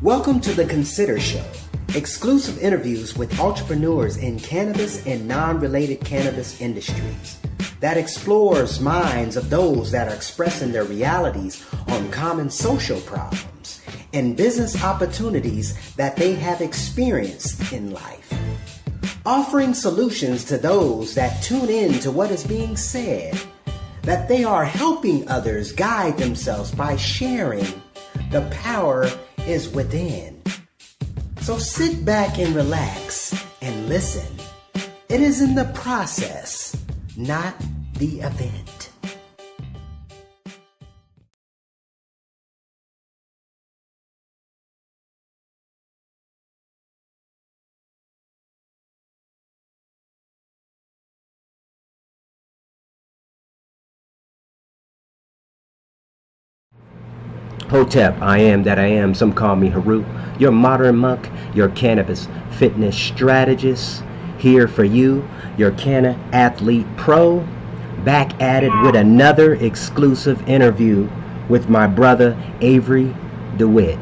Welcome to the Konsider Show, exclusive interviews with entrepreneurs in cannabis and non-related cannabis industries that explores minds of those that are expressing their realities on common social problems and business opportunities that they have experienced in life, offering solutions to those that tune in to what is being said, that they are helping others guide themselves by sharing. The power is within. So sit back and relax and listen. It is in the process, not the event. Hotep, I am that I am. Some call me Haru, your modern monk, your cannabis fitness strategist. Here for you, your Canna Athlete Pro. Back at it with another exclusive interview with my brother Avery DeWitt.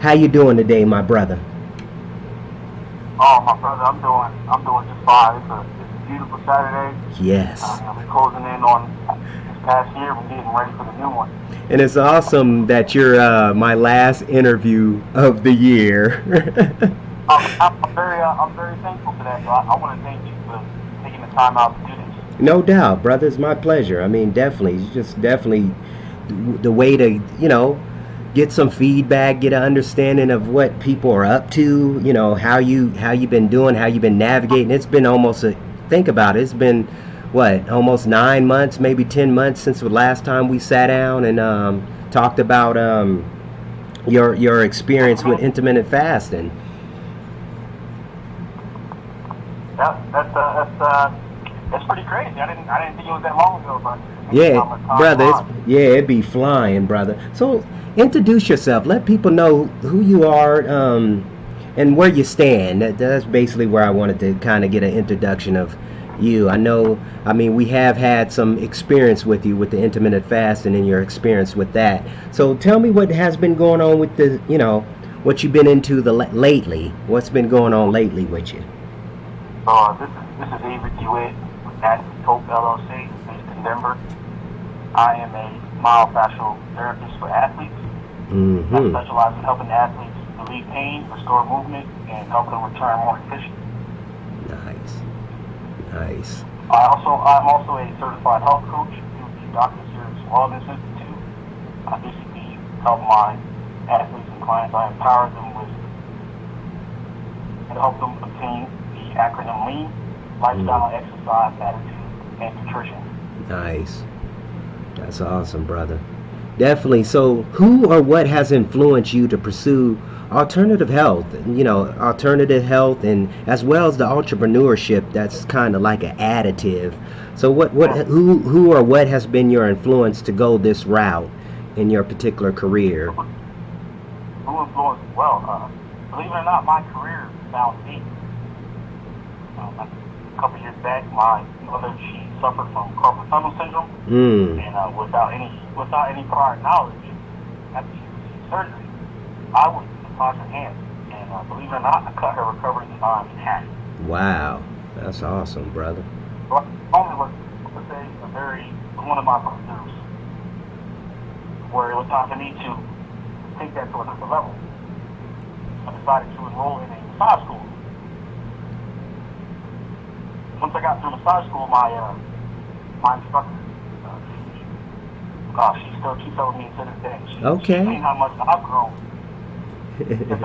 How you doing today, my brother? Oh, my brother, I'm doing just fine. It's a beautiful Saturday. Yes. We're closing in on this past year. We're getting ready for the new one. And it's awesome that you're my last interview of the year. I'm very thankful for that. So I want to thank you for taking the time out to do this. No doubt, brother. It's my pleasure. I mean, definitely. It's just definitely the way to, get some feedback, get an understanding of what people are up to, how you've been doing, how you've been navigating. It's been think about it. It's been almost 9 months, maybe 10 months since the last time we sat down and talked about your experience with intermittent fasting. That's pretty crazy. I didn't think it was that long ago, but yeah, brother, it'd be flying, brother. So introduce yourself. Let people know who you are and where you stand. That's basically where I wanted to kind of get an introduction of you. We have had some experience with you with the intermittent fasting and your experience with that. So tell me what has been going on with the, what you've been into lately. What's been going on lately with you? This is Avery DeWitt with Athlete Hope LLC, based in Denver. I am a myofascial therapist for athletes. Mm-hmm. I specialize in helping athletes relieve pain, restore movement, and help them return more efficient. Nice. I'm also a certified health coach through the Dr. Sears Wellness Institute. I basically help my athletes and clients. I empower them with and help them obtain the acronym LEAN: lifestyle, exercise, attitude, and nutrition. Nice. That's awesome, brother. Definitely. So who or what has influenced you to pursue alternative health, and as well as the entrepreneurship that's kind of like an additive? So who or what has been your influence to go this route in your particular career? Who influenced? Well, believe it or not, my career found me. A couple years back, my mother, she suffered from carpal tunnel syndrome, and without any prior knowledge, after she received surgery, I was massage her hands, and believe it or not, I cut her recovery time in half. Wow, that's awesome, brother. So only was, let's say, one of my breakthroughs, where it was time for me to take that to another level. I decided to enroll in a massage school. Once I got through massage school, my instructor, she told me to this day. She's seen how much I've grown. She's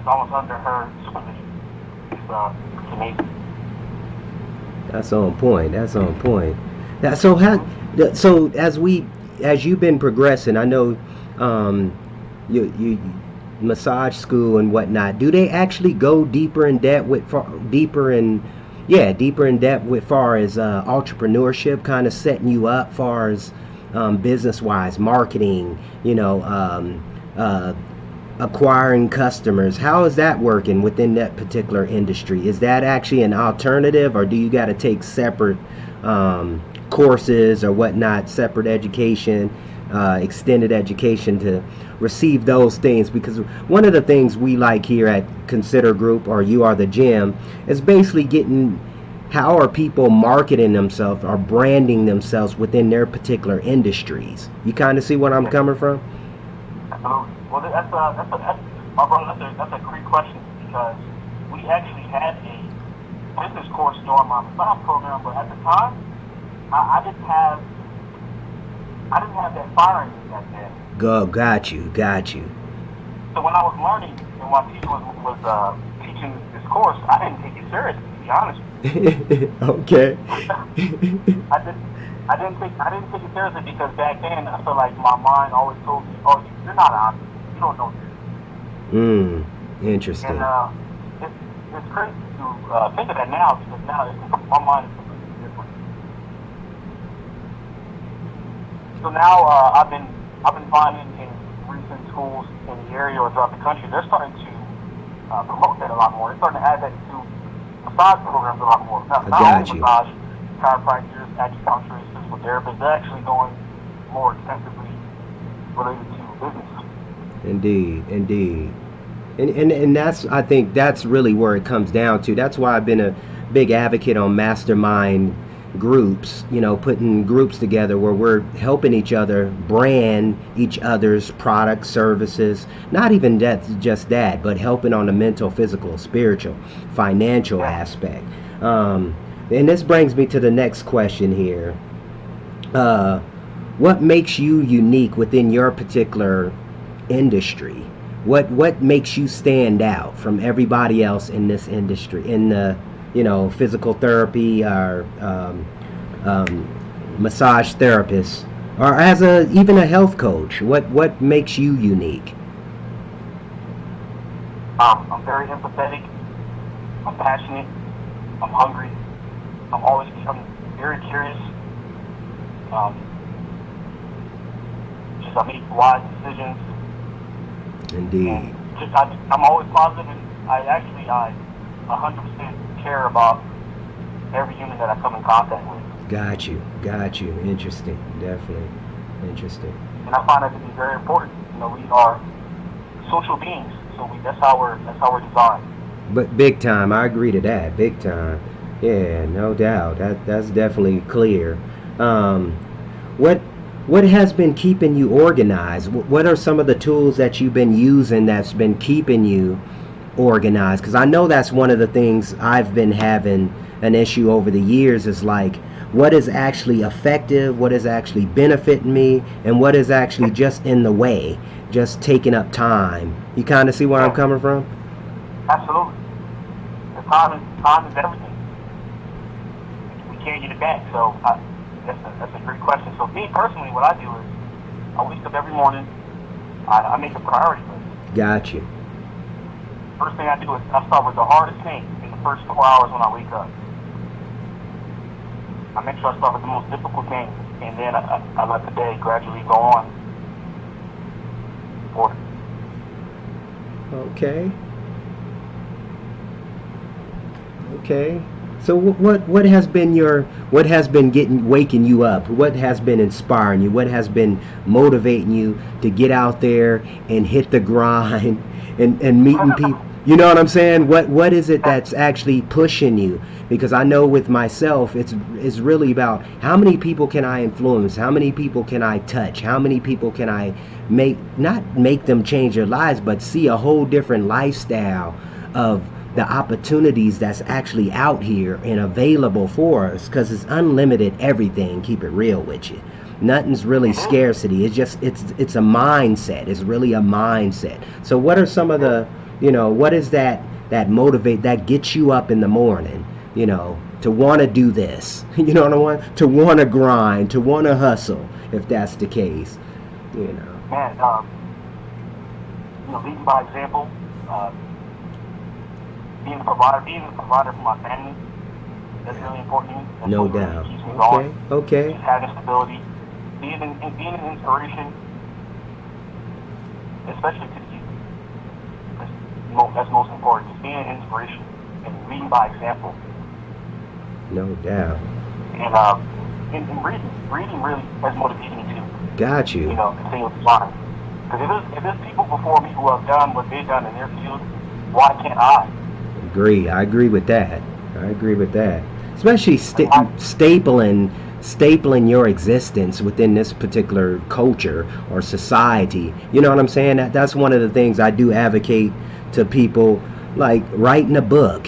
almost under her supervision. It's amazing. That's on point. As you've been progressing, I know you massage school and whatnot. Do they actually go deeper in depth with far as entrepreneurship, kind of setting you up far as business-wise, marketing, acquiring customers? How is that working within that particular industry? Is that actually an alternative, or do you got to take separate courses or whatnot, separate education? extended education to receive those things, because one of the things we like here at Konsider Group, or You Are the Gym, is basically getting how are people marketing themselves or branding themselves within their particular industries. You kind of see what I'm coming from? Absolutely. Well, my brother, that's a great question, because we actually had a business course during my massage program, but at the time, I didn't have that fire in me back then. Got you. So when I was learning, and my teacher was teaching this course, I didn't take it seriously, to be honest. Okay. I didn't take it seriously, because back then I felt like my mind always told me, "Oh, you're not honest. You don't know this." Interesting. And it's crazy to think of that now, because now my mind is completely different. So now I've been finding in recent schools in the area or throughout the country, they're starting to promote that a lot more. They're starting to add that to massage programs a lot more. Not only massage, chiropractors, acupuncturists, physical therapists, they're actually going more extensively related to business. Indeed. And that's, I think that's really where it comes down to. That's why I've been a big advocate on mastermind groups, putting groups together where we're helping each other brand each other's products, services, not even just that, but helping on the mental, physical, spiritual, financial aspect. And this brings me to the next question here. What makes you unique within your particular industry? What makes you stand out from everybody else in this industry, in the physical therapy or massage therapist, or as even a health coach? What makes you unique? I'm very empathetic. I'm passionate. I'm hungry. I'm very curious. I make wise decisions. Indeed. I'm always positive, and I 100% care about every human that I come in contact with. Got you. Interesting. Definitely interesting. And I find that to be very important. We are social beings, so that's how we're designed. But big time, I agree to that. Big time. Yeah, no doubt. That's definitely clear. What has been keeping you organized? What are some of the tools that you've been using that's been keeping you organized? Because I know that's one of the things I've been having an issue over the years, is like, what is actually effective, what is actually benefiting me, and what is actually just in the way, just taking up time. You kind of see where I'm coming from? Absolutely. The time is everything. We can't get it back, so that's a great question. So me personally, what I do is I wake up every morning, I make a priority list. Got you. First thing I do is I start with the hardest thing in the first 4 hours when I wake up. I make sure I start with the most difficult thing, and then I let the day gradually go on. Okay. So what has been waking you up? What has been inspiring you? What has been motivating you to get out there and hit the grind and meeting people? You know what I'm saying? What is it that's actually pushing you? Because I know with myself, it's really about how many people can I influence? How many people can I touch? How many people can I not make them change their lives, but see a whole different lifestyle of the opportunities that's actually out here and available for us, because it's unlimited everything. Keep it real with you. Nothing's really scarcity. It's just it's a mindset. It's really a mindset. So what are some of the, what is that motivate, that gets you up in the morning, to want to do this, what I want, to want to grind, to want to hustle, if that's the case, Man, leading by example, being a provider for my family, that's really important to me. That's no what really doubt. keeps me going. Okay. Having stability, being an inspiration, especially to the youth. That's most important. Just being an inspiration and leading by example. No doubt. And reading really has motivated me too. Got you. Continuous learning. Because if there's people before me who have done what they've done in their field, why can't I? I agree with that. Especially stapling your existence within this particular culture or society. You know what I'm saying? That's one of the things I do advocate to people, like writing a book,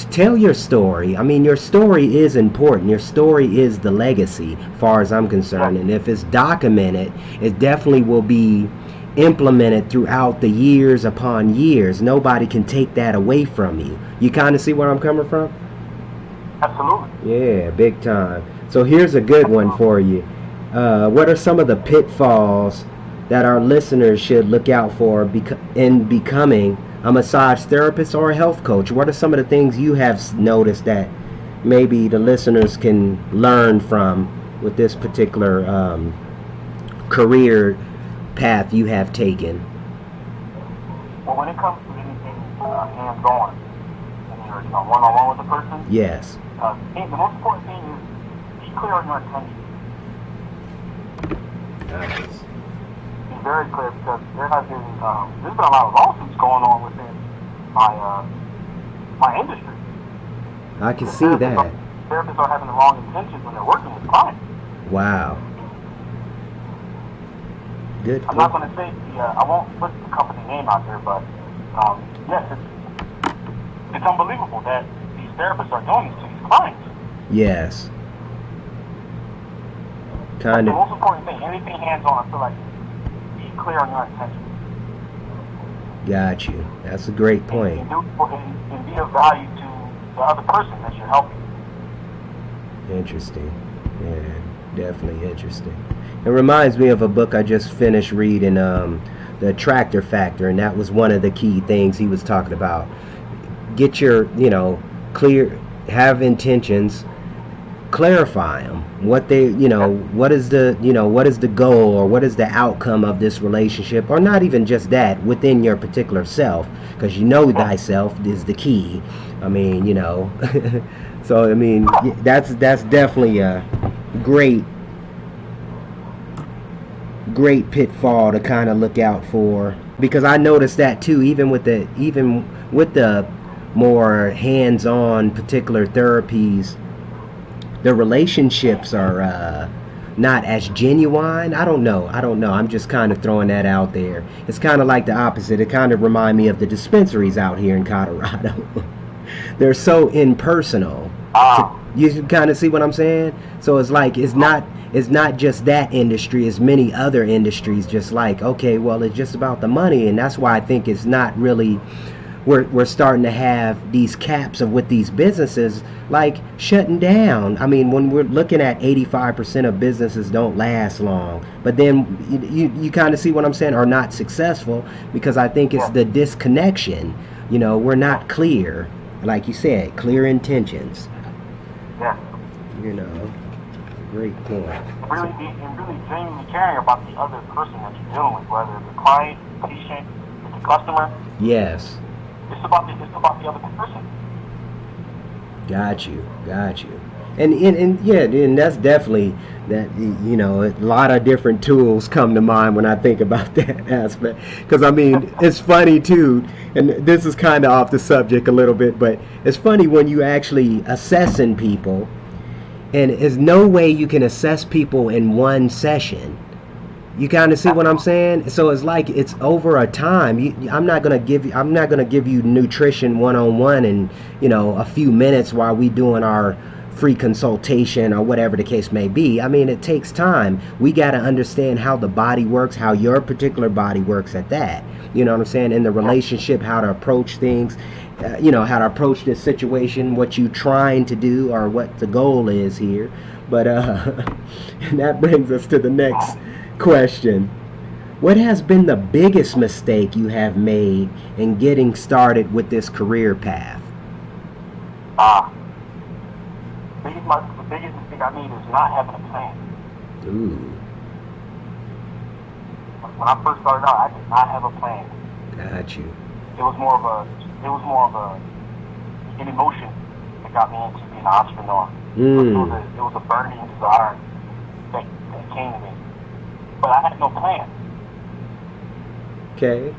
tell your story. I mean, your story is important. Your story is the legacy, as far as I'm concerned. And if it's documented, it definitely will be implemented throughout the years upon years. Nobody can take that away from you. You kind of see where I'm coming from? Absolutely. Yeah, big time. So here's a good one for you. What are some of the pitfalls that our listeners should look out for in becoming a massage therapist or a health coach? What are some of the things you have noticed that maybe the listeners can learn from with this particular career path you have taken? Well, when it comes to anything hands-on, and you're one-on-one with the person, yes, the most important thing is be clear on your intentions. Nice. Be very clear, because there's been a lot of lawsuits going on within my industry. I can see that. Therapists are having the wrong intentions when they're working with clients. Wow. Good. I'm not going to say I won't put the company name out there, but yes, it's unbelievable that these therapists are doing this to these clients. Yes. The most important thing, anything hands-on, I feel like be clear on your intentions. Got you. That's a great point. And be of value to the other person that you're helping. Interesting. Yeah, definitely interesting. It reminds me of a book I just finished reading, The Attractor Factor, and that was one of the key things he was talking about. Get your, clear, have intentions, clarify them. What they, what is the goal or what is the outcome of this relationship, or not even just that, within your particular self, because thyself is the key. I mean, so I mean, that's definitely a great pitfall to kind of look out for, because I noticed that too, even with the more hands-on particular therapies, the relationships are not as genuine. I don't know. I'm just kind of throwing that out there. It's kind of like the opposite. It kind of reminds me of the dispensaries out here in Colorado. They're so impersonal. You kind of see what I'm saying? So it's like it's not just that industry, it's many other industries just like, okay, well, it's just about the money, and that's why I think it's not really, we're starting to have these caps of with these businesses like shutting down. I mean, when we're looking at 85% of businesses don't last long, but then you kind of see what I'm saying, are not successful, because I think it's the disconnection. We're not clear, like you said, clear intentions. Yeah. Great point. Really genuinely caring about the other person that you're dealing with, whether it's a client, patient, it's a customer. Yes. It's about the other person. Got you. And that's definitely that. A lot of different tools come to mind when I think about that aspect. Because I mean, it's funny too, and this is kind of off the subject a little bit, but it's funny when you actually assessing people, and there's no way you can assess people in one session. You kind of see what I'm saying? So it's like it's over a time. I'm not gonna give you nutrition 1-on-1 in a few minutes while we doing our free consultation or whatever the case may be. I mean, it takes time. We got to understand how the body works, how your particular body works at that. You know what I'm saying? In the relationship, how to approach things, how to approach this situation, what you trying to do or what the goal is here. But and that brings us to the next question. What has been the biggest mistake you have made in getting started with this career path? The biggest mistake I made is not having a plan. Ooh. When I first started out, I did not have a plan. Got you. It was more of an emotion that got me into being an entrepreneur. It was a burning desire that came to me. but I had no plan. Okay.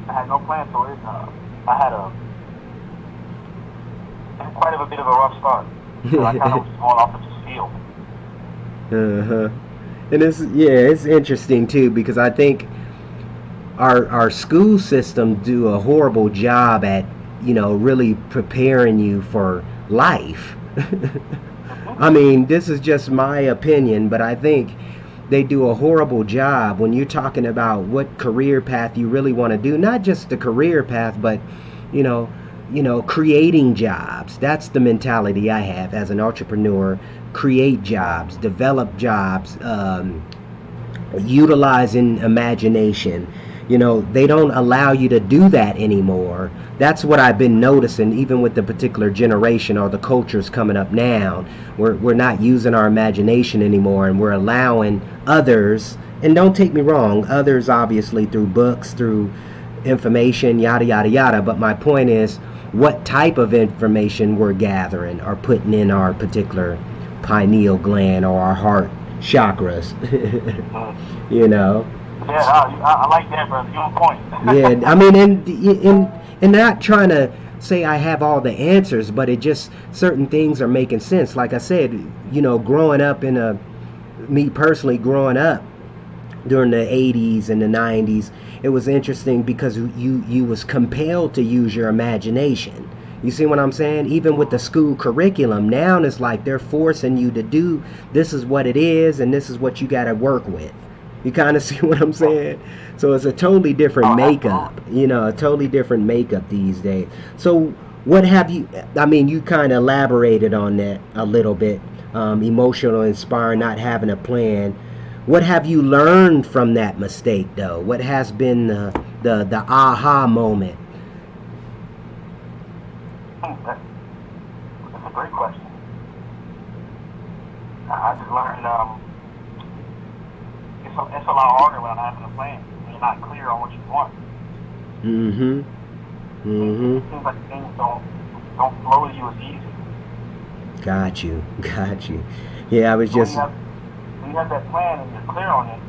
I had no plan, so I had quite a bit of a rough start. So I kind of was going off of just feel. And it's interesting too, because I think our school system do a horrible job at, really preparing you for life. I mean, this is just my opinion, but I think they do a horrible job when you're talking about what career path you really want to do. Not just the career path, but creating jobs. That's the mentality I have as an entrepreneur. Create jobs, develop jobs, utilizing imagination. They don't allow you to do that anymore. That's what I've been noticing, even with the particular generation or the cultures coming up now. We're not using our imagination anymore, and we're allowing others, and don't take me wrong, others obviously through books, through information, yada, yada, yada. But my point is, what type of information we're gathering or putting in our particular pineal gland or our heart chakras. Yeah, I like that, brother. You're on point. Yeah, I mean, and not trying to say I have all the answers, but it just, certain things are making sense. Like I said, growing up me personally growing up during the 80s and the 90s, it was interesting because you was compelled to use your imagination. You see what I'm saying? Even with the school curriculum, now it's like they're forcing you to do, this is what it is, and this is what you got to work with. You kind of see what I'm saying? So it's a totally different makeup, a totally different makeup these days. So what have you, you kind of elaborated on that a little bit, emotional, inspiring, not having a plan. What have you learned from that mistake, though? What has been the aha moment? That's a great question. I just learned it's a lot harder when I'm having a plan and you're not clear on what you want. It seems like things don't flow to you as easy. Got you. Yeah, I was just... When you have that plan and you're clear on it,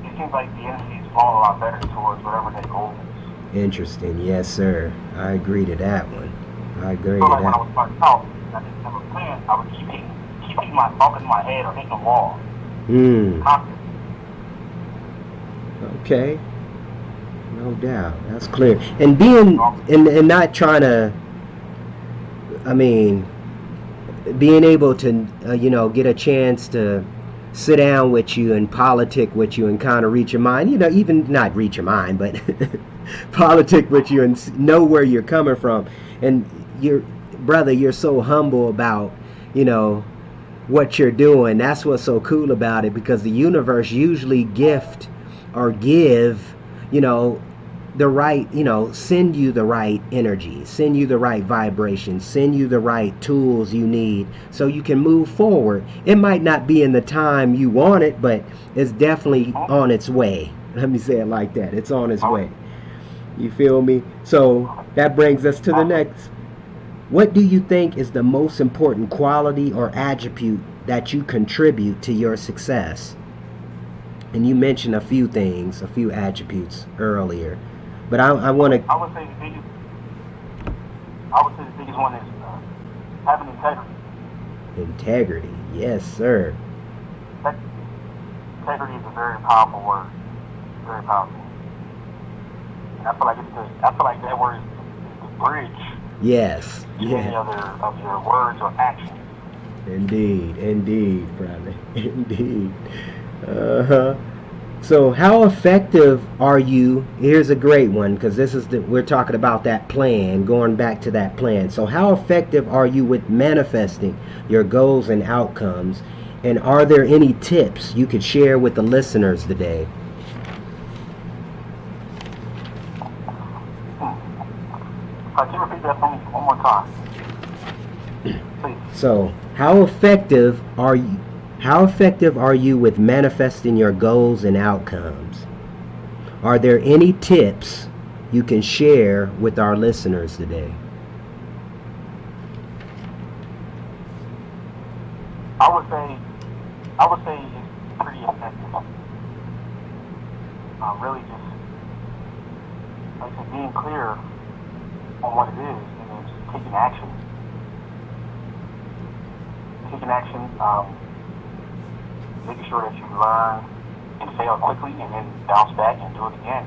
it seems like the energy is flowing a lot better towards whatever that goal is. Interesting. Yes, sir. I agree to that one. I agree so to like that. When I was starting out, I didn't have a plan. I would keep hitting my thought in my head or hitting the wall. Constantly. Okay. No doubt. That's clear. And being, and not trying to, being able to, get a chance to sit down with you and politic with you and kind of read your mind, even not read your mind, but politic with you and know where you're coming from. And you're so humble about, what you're doing. That's what's so cool about it, because the universe usually gift or give, the right, send you the right energy, send you the right vibration, send you the right tools you need so you can move forward. It might not be in the time you want it, but it's definitely on its way. Let me say it like that. It's on its way. You feel me? So that brings us to the next. What do you think is the most important quality or attribute that you contribute to your success? And you mentioned a few things, a few attributes earlier. But I want to... I would say the biggest one is having integrity. Integrity, yes, sir. Integrity is a very powerful word. Very powerful. And I feel like that word is the bridge. Yes. To any other of your words or actions. Indeed, brother. Indeed. So how effective are you? Here's a great one, because we're talking about that plan, going back to that plan. So how effective are you with manifesting your goals and outcomes? And are there any tips you could share with the listeners today? Can you repeat that for me one more time? Please. So how effective are you? How effective are you with manifesting your goals and outcomes? Are there any tips you can share with our listeners today? I would say it's pretty really just, like I said, being clear on what it is, and then just taking action. Making sure that you learn and fail quickly and then bounce back and do it again.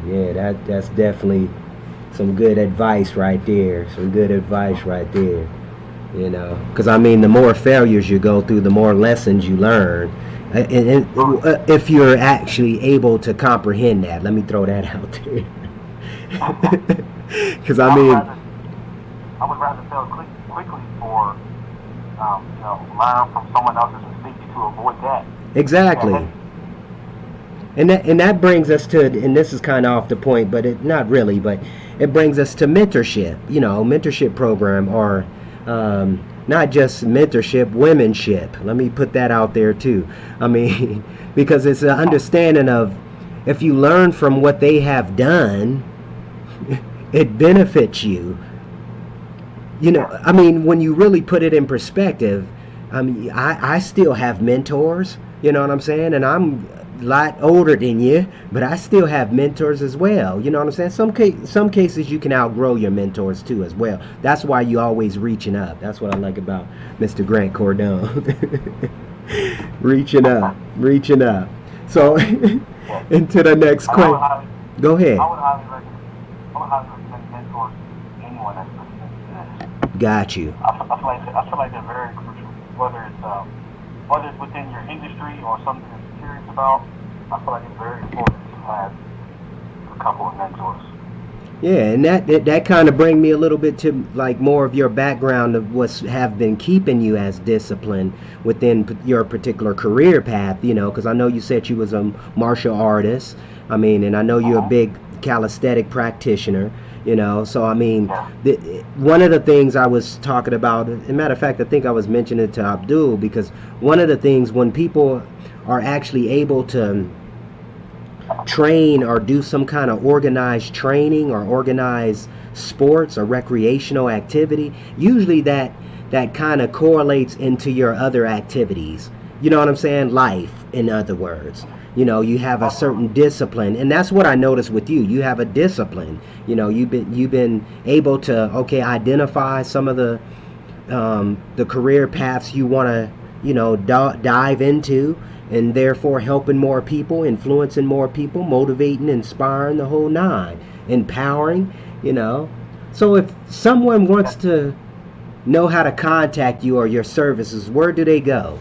Yeah, that's definitely some good advice right there. You know, because I mean, the more failures you go through, the more lessons you learn. And if you're actually able to comprehend that, let me throw that out there. Because I would rather fail quickly for learn from someone else's mistake to avoid that. Exactly. And that brings us to, and this is kind of off the point, but not really, but it brings us to mentorship. You know, mentorship program, or not just mentorship, womenship. Let me put that out there too. I mean, because it's an understanding of, if you learn from what they have done, it benefits you. You know, I mean, when you really put it in perspective, I mean, I still have mentors, you know what I'm saying? And I'm a lot older than you, but I still have mentors as well, you know what I'm saying? Some cases you can outgrow your mentors too as well. That's why you always reaching up. That's what I like about Mr. Grant Cordone. reaching up. So, into the next question. Go ahead. I would highly recommend mentors to anyone that's listening to this. Got you. I feel like they're very crucial. Whether it's within your industry or something that you're curious about, I feel like it's very important to have a couple of mentors. Yeah, and that kind of bring me a little bit to like more of your background of what's have been keeping you as disciplined within your particular career path. You know, because I know you said you was a martial artist. I mean, and I know you're a big calisthenic practitioner. You know, so I mean, one of the things I was talking about, as a matter of fact, I think I was mentioning it to Abdul, because one of the things when people are actually able to train or do some kind of organized training or organized sports or recreational activity, usually that kind of correlates into your other activities. You know what I'm saying? Life, in other words. You know, you have a certain discipline, and that's what I noticed with you. You have a discipline. You know, you've been able to identify some of the career paths you want to dive into, and therefore helping more people, influencing more people, motivating, inspiring, the whole nine, empowering. You know, so if someone wants to know how to contact you or your services, where do they go?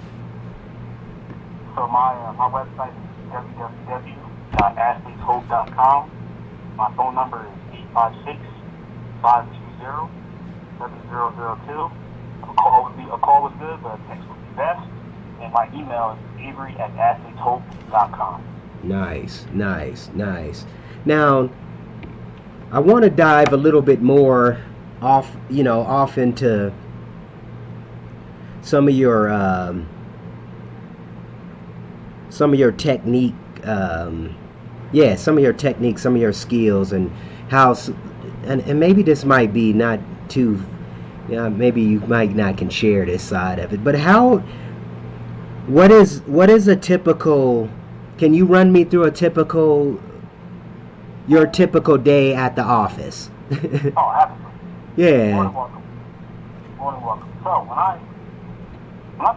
So my website is www.athleteshope.com. My phone number is 856-520-7002. A call was good, but a text would be best. And my email is avery@athleteshope.com. Nice. Now, I want to dive a little bit more off into some of your technique, some of your techniques, some of your skills, and how, and maybe this might be not too, maybe you might not can share this side of it, but what is a typical, can you run me through your typical day at the office? Oh, absolutely. Yeah. More than welcome. So when I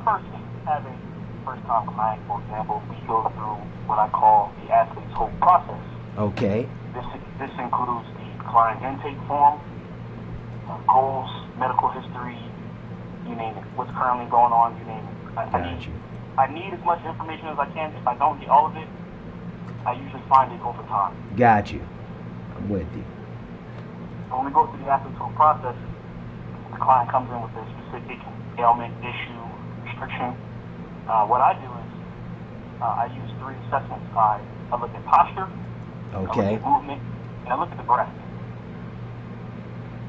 first have a first-time client, for example, we go through what I call the Athlete's Hope process. Okay. This includes the client intake form, goals, medical history, you name it. What's currently going on, you name it. I need as much information as I can. If I don't get all of it, I usually find it over time. Got you. I'm with you. So when we go through the Athlete's Hope process, the client comes in with a specific ailment, issue, restriction. What I do is I use 3 assessments. I look at posture, I look at movement, and I look at the breath.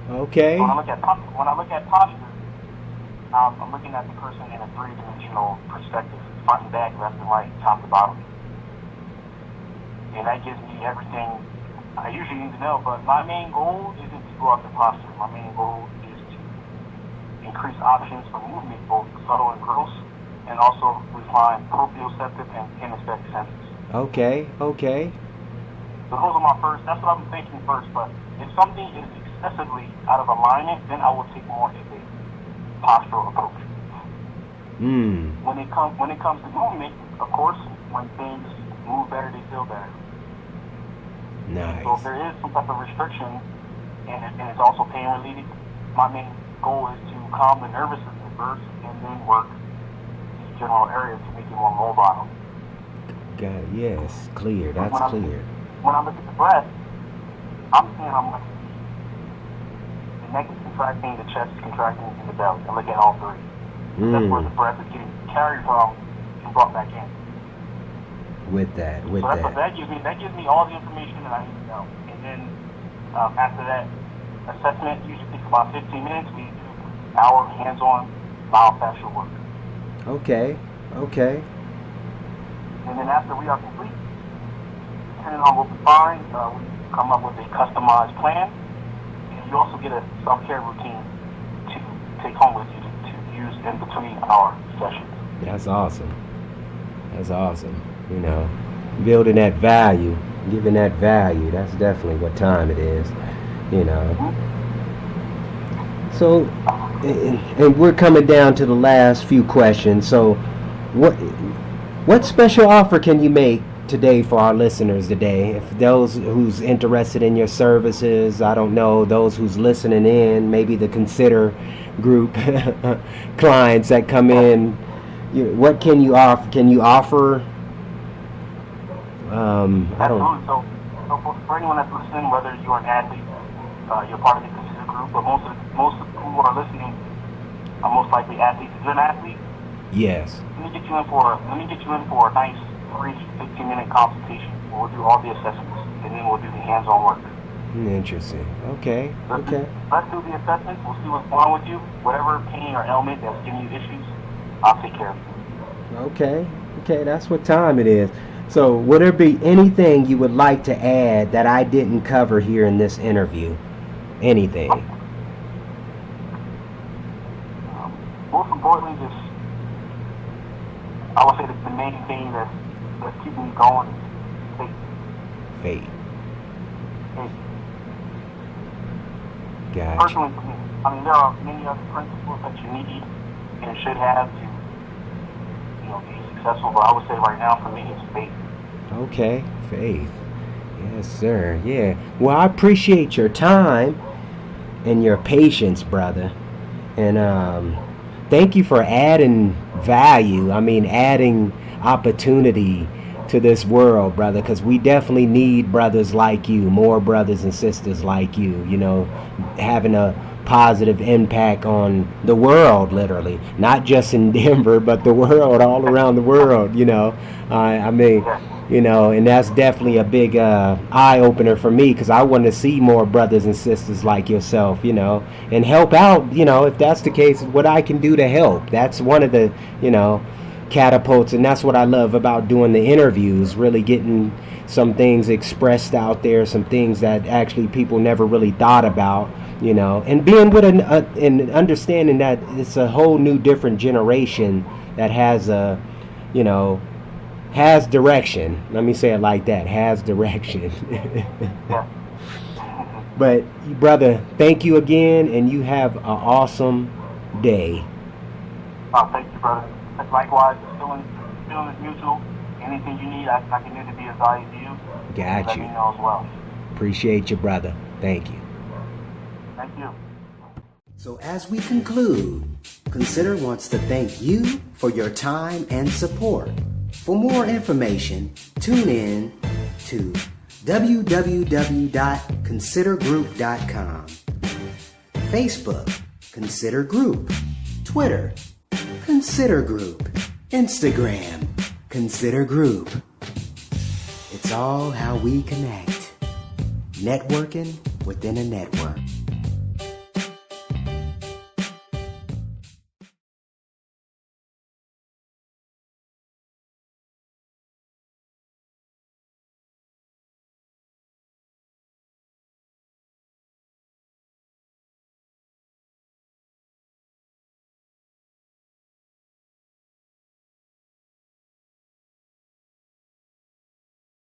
Okay. So when I look at posture, I'm looking at the person in a 3-dimensional perspective, front and back, left and right, top to bottom. And that gives me everything I usually need to know, but my main goal isn't to go after posture. My main goal is to increase options for movement, both subtle and gross, and also refine proprioceptive and kinesthetic senses. Okay. So those are my first, that's what I'm thinking first, but if something is excessively out of alignment, then I will take more of a postural approach. When it comes to movement, of course, when things move better, they feel better. Nice. So if there is some type of restriction, and it's also pain related, my main goal is to calm the nervous system first, and then work these general areas to make it more mobile. Got it. Yes, clear. That's clear. When I look at the breath, I'm seeing how much the neck is contracting, the chest is contracting, and the belly. I look at all three. That's where the breath is getting carried from and brought back in. That gives me all the information that I need to know. And then after that assessment, usually takes about 15 minutes. We do our hands-on myofascial work. Okay. And then after we are complete, depending on what we find, we come up with a customized plan. And you also get a self-care routine to take home with you to use in between our sessions. That's awesome. You know, building that value, giving that value, that's definitely what time it is, you know. So, and we're coming down to the last few questions. So, what special offer can you make today for our listeners today? If those who's interested in your services, I don't know, those who's listening in, maybe the Konsider group clients that come in, what can you offer? Can you offer? Absolutely. So for anyone that's listening, whether you're an athlete, you're part of the Konsider group, but most who are listening are most likely athletes. If you're an athlete, yes. Let me get you in for a nice 15-minute consultation. We'll do all the assessments, and then we'll do the hands-on work. Interesting. Okay. Let's do the assessments. We'll see what's going on with you. Whatever pain or ailment that's giving you issues, I'll take care of you. Okay. That's what time it is. So, would there be anything you would like to add that I didn't cover here in this interview? Anything? Most importantly, I would say that the main thing that's keeping me going is faith. Gotcha. Personally, for me, I mean, there are many other principles that you need and should have to, be successful. But I would say right now, for me, it's faith. Okay, faith. Yes, sir. Yeah. Well, I appreciate your time and your patience, brother. And thank you for adding value. I mean, adding opportunity to this world, brother, because we definitely need brothers like you, more brothers and sisters like you, having a positive impact on the world, literally, not just in Denver, but the world, all around the world, and that's definitely a big eye-opener for me, because I want to see more brothers and sisters like yourself, and help out, if that's the case, what I can do to help. That's one of the, catapults, and that's what I love about doing the interviews, really getting some things expressed out there, some things that actually people never really thought about, and being with and understanding that it's a whole new different generation that has has direction. Let me say it like that, has direction. But brother, thank you again, and you have an awesome day. Thank you, brother. Likewise, the feeling is mutual. Anything you need, I can do to be of value to you. Got Let you. me know as well. Appreciate you, brother. Thank you. Thank you. So as we conclude, Konsider wants to thank you for your time and support. For more information, tune in to www.konsidergroup.com, Facebook, Konsider Group, Twitter, Konsider Group, Instagram, Konsider Group. It's all how we connect. Networking within a network.